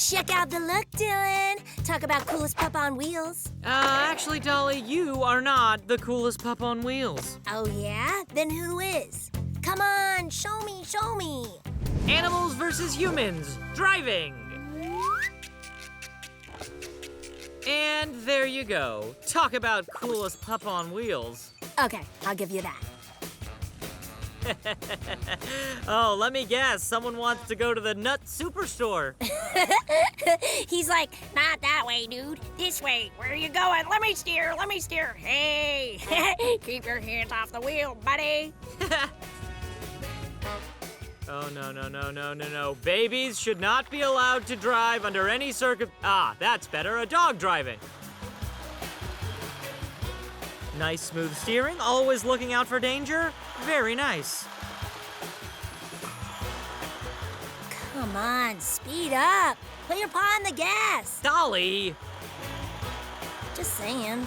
Check out the look, Dylan. Talk about coolest pup on wheels. Actually, Dolly, you are not the coolest pup on wheels. Oh, yeah? Then who is? Come on, show me, show me. Animals versus humans, driving. And there you go. Talk about coolest pup on wheels. Okay, I'll give you that. Oh, let me guess. Someone wants to go to the Nut Superstore. He's like, not that way, dude. This way. Where are you going? Let me steer, let me steer. Hey, keep your hands off the wheel, buddy. Oh, no. Babies should not be allowed to drive under any that's better, a dog driving. Nice smooth steering, always looking out for danger. Very nice. Come on, speed up. Put your paw on the gas. Dolly! Just saying.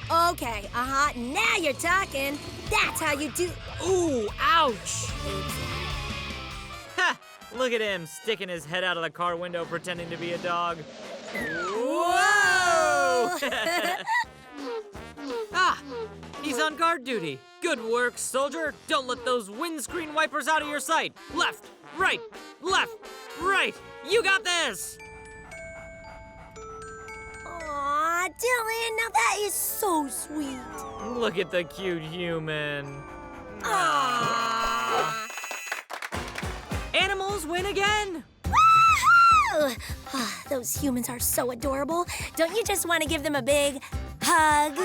Okay, now you're talking. That's how you do. Ooh, ouch! Ha! Look at him sticking his head out of the car window pretending to be a dog. Whoa! He's on guard duty. Good work, soldier. Don't let those windscreen wipers out of your sight. Left, right. You got this! Aw, Dylan, now that is so sweet. Look at the cute human. Aww. Animals win again! Woo-hoo! Those humans are so adorable. Don't you just want to give them a big hug?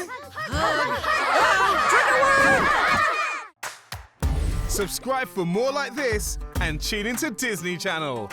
Subscribe for more like this and tune into Disney Channel.